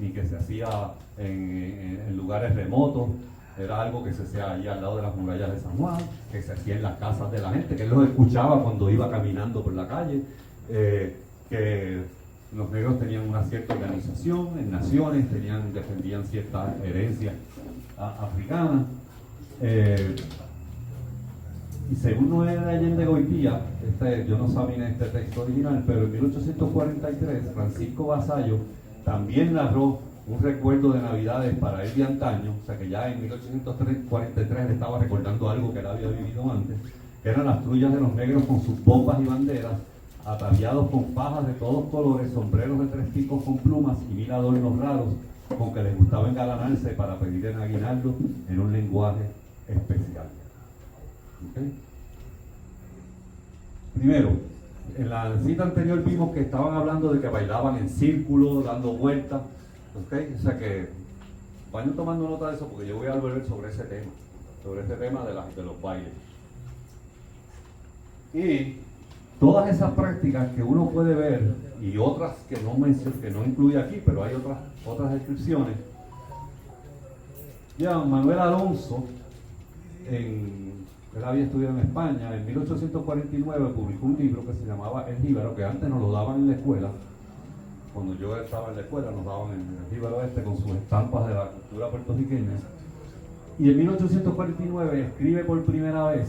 ni que se hacía en lugares remotos. Era algo que se hacía ahí al lado de las murallas de San Juan, que se hacía en las casas de la gente, que él los escuchaba cuando iba caminando por la calle, que los negros tenían una cierta organización en naciones, defendían ciertas herencias africanas. Y según Noé de Allende Goitía, yo no sabía este texto original, pero en 1843 Francisco Vasallo también narró un recuerdo de Navidades para él de antaño, o sea que ya en 1843 le estaba recordando algo que él había vivido antes, que eran las trullas de los negros con sus bombas y banderas, ataviados con fajas de todos colores, sombreros de 3 picos con plumas y 1000 adornos raros, con que les gustaba engalanarse para pedir en aguinaldo en un lenguaje especial. ¿Okay? Primero, en la cita anterior vimos que estaban hablando de que bailaban en círculo, dando vueltas. ¿Okay? O sea que vayan tomando nota de eso porque yo voy a volver sobre ese tema de los bailes. Y todas esas prácticas que uno puede ver y otras que no incluye aquí, pero hay otras descripciones. Ya Manuel Alonso, él había estudiado en España, en 1849 publicó un libro que se llamaba El Jíbaro, que antes nos lo daban en la escuela. Cuando yo estaba en la escuela nos daban el Jíbaro con sus estampas de la cultura puertorriqueña. Y en 1849 escribe por primera vez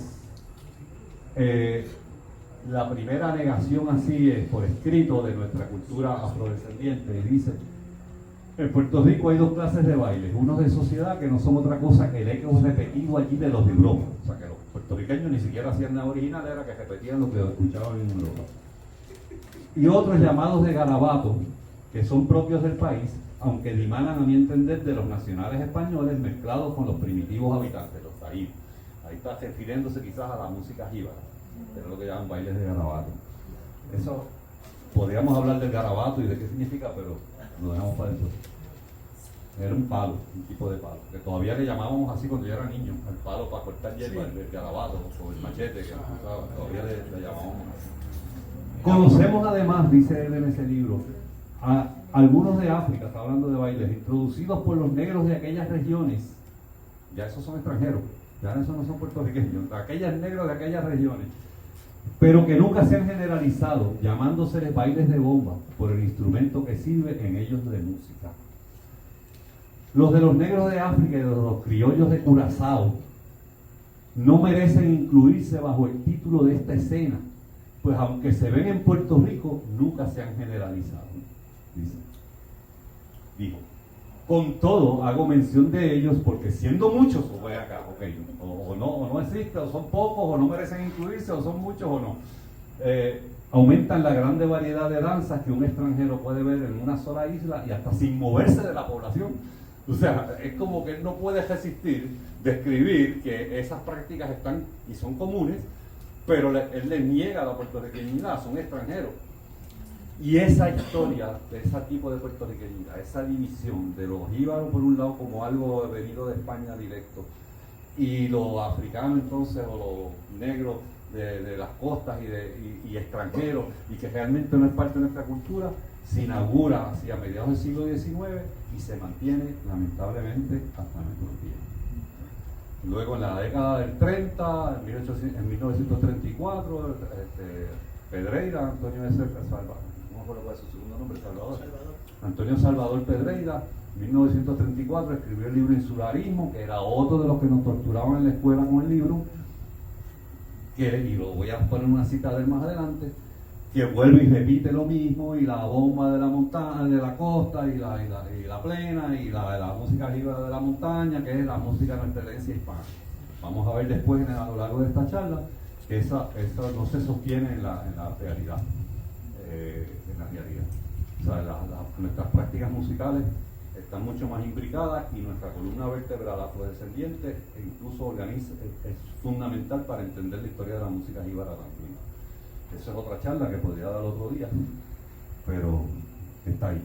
la primera negación así por escrito de nuestra cultura afrodescendiente, y dice: en Puerto Rico hay 2 clases de bailes, unos de sociedad que no son otra cosa que el eco repetido allí de los de Europa. O sea que los puertorriqueños ni siquiera hacían nada original, era que repetían lo que escuchaban en Europa. Y otros llamados de garabato, que son propios del país, aunque dimanan a mi entender de los nacionales españoles mezclados con los primitivos habitantes, los taínos. Ahí está refiriéndose quizás a la música jíbara, que es lo que llaman bailes de garabato. Eso, podríamos hablar del garabato y de qué significa, pero lo dejamos para después. Era un palo, un tipo de palo, que todavía le llamábamos así cuando yo era niño, el palo para cortar hierba, el garabato o el machete, que todavía le llamábamos así. Conocemos además, dice él en ese libro, a algunos de África, está hablando de bailes, introducidos por los negros de aquellas regiones. Ya esos son extranjeros, ya esos no son puertorriqueños, aquellos negros de aquellas regiones, pero que nunca se han generalizado, llamándoseles bailes de bomba, por el instrumento que sirve en ellos de música. Los de los negros de África y de los criollos de Curazao no merecen incluirse bajo el título de esta escena, pues aunque se ven en Puerto Rico, nunca se han generalizado. Dijo: con todo, hago mención de ellos porque siendo muchos, o no existe, o son pocos, o no merecen incluirse, o son muchos, o no. Aumentan la grande variedad de danzas que un extranjero puede ver en una sola isla y hasta sin moverse de la población. O sea, es como que él no puede resistir describir que esas prácticas están y son comunes, pero él le niega la puertorriqueñidad, son extranjeros. Y esa historia de ese tipo de puertorriqueñidad, esa división de los jíbaros por un lado como algo venido de España directo, y los africanos entonces, o los negros de las costas y extranjeros, y que realmente no es parte de nuestra cultura, se inaugura hacia mediados del siglo XIX y se mantiene lamentablemente hasta nuestros días. Luego en la década del 30, en 1934, Pedreira, Antonio S. Salvador, no me acuerdo cuál es su segundo nombre, Antonio Salvador Pedreira, 1934, escribió el libro Insularismo, que era otro de los que nos torturaban en la escuela con el libro, y lo voy a poner una cita de él más adelante, que vuelve y repite lo mismo, y la bomba de la montaña, de la costa, y la plena, y la música jíbara de la montaña, que es la música de nuestra herencia hispana. Vamos a ver después a lo largo de esta charla que eso no se sostiene en la realidad. O sea, nuestras prácticas musicales están mucho más imbricadas, y nuestra columna vertebral afrodescendiente incluso es fundamental para entender la historia de la música jíbara también. Eso es otra charla que podría dar otro día, pero está ahí.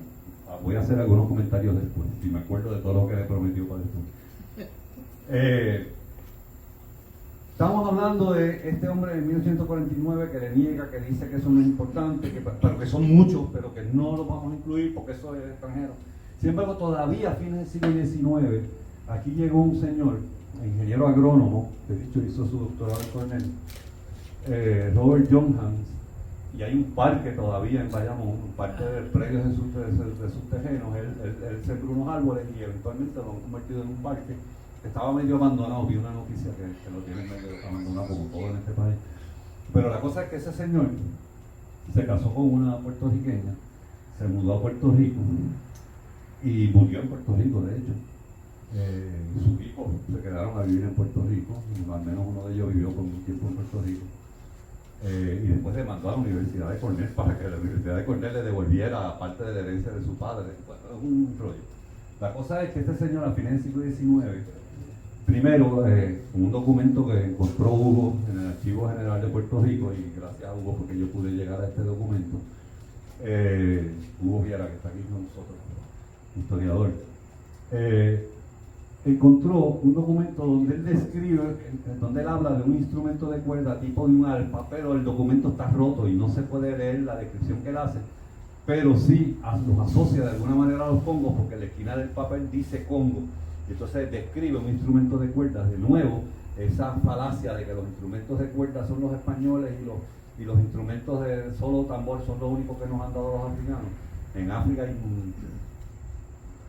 Voy a hacer algunos comentarios después, si me acuerdo de todo lo que le prometió para después. Estamos hablando de este hombre de 1849 que le niega, que dice que eso no es importante, pero que son muchos, pero que no lo vamos a incluir porque eso es extranjero. Sin embargo, todavía a fines del siglo XIX, aquí llegó un señor, ingeniero agrónomo, que de hecho hizo su doctorado en Cornell, Robert John Hans, y hay un parque todavía en Bayamón, un parque del predio de sus terrenos. Él sembró unos árboles y eventualmente lo han convertido en un parque. Estaba medio abandonado, vi una noticia que lo tienen medio abandonado como todo en este país. Pero la cosa es que ese señor se casó con una puertorriqueña, se mudó a Puerto Rico y murió en Puerto Rico, de hecho. Sus hijos se quedaron a vivir en Puerto Rico, y al menos uno de ellos vivió por un tiempo en Puerto Rico. Y después le mandó a la Universidad de Cornell para que la Universidad de Cornell le devolviera parte de la herencia de su padre. Bueno, es un rollo. La cosa es que este señor a fines del siglo XIX, primero, un documento que encontró Hugo en el Archivo General de Puerto Rico, y gracias a Hugo porque yo pude llegar a este documento, Hugo Viera, que está aquí con nosotros, historiador, encontró un documento donde él describe, donde él habla de un instrumento de cuerda tipo de un arpa, pero el documento está roto y no se puede leer la descripción que él hace, pero sí los asocia de alguna manera a los congos, porque en la esquina del papel dice Congo, y entonces describe un instrumento de cuerda. De nuevo, esa falacia de que los instrumentos de cuerda son los españoles y los instrumentos de solo tambor son los únicos que nos han dado los africanos. En África hay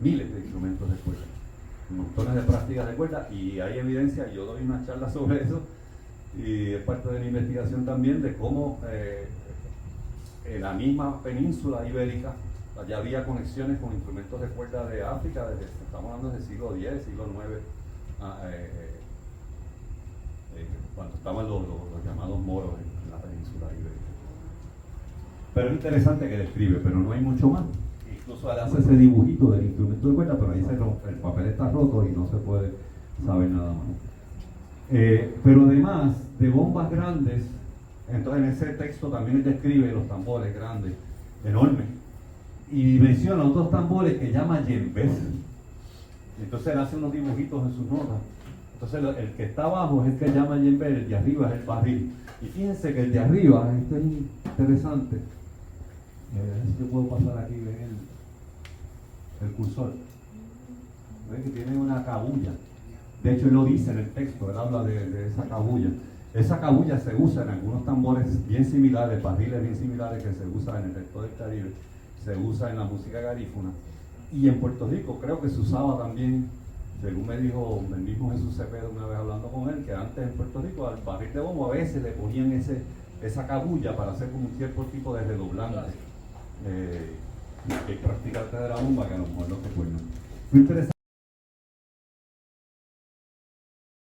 miles de instrumentos de cuerda, montones de prácticas de cuerda, y hay evidencia. Yo doy una charla sobre eso y es parte de mi investigación también, de cómo en la misma península ibérica ya había conexiones con instrumentos de cuerda de África, estamos hablando del siglo X, siglo IX, cuando estaban los llamados moros en la península ibérica. Pero es interesante que describe, pero no hay mucho más. Incluso él hace ese dibujito del instrumento de cuerda, pero ahí el papel está roto y no se puede saber nada más. Pero además de bombas grandes, entonces en ese texto también él describe los tambores grandes, enormes, y menciona otros tambores que llama yembés. Entonces él hace unos dibujitos en sus notas. Entonces el que está abajo es el que llama yembés, el de arriba es el barril. Y fíjense que el de arriba, esto es interesante. A ver si yo puedo pasar aquí, ven el cursor. Ven que tiene una cabulla. De hecho él lo dice en el texto, él habla de esa cabulla. Esa cabulla se usa en algunos tambores bien similares, barriles bien similares que se usan en el resto del Caribe, se usa en la música garífuna, y en Puerto Rico creo que se usaba también, según me dijo el mismo Jesús Cepeda una vez hablando con él, que antes en Puerto Rico al barril de bombo a veces le ponían esa cabulla para hacer como un cierto tipo de redoblante, que practicarte de la bomba, que a lo mejor no te recuerdan. Muy interesante.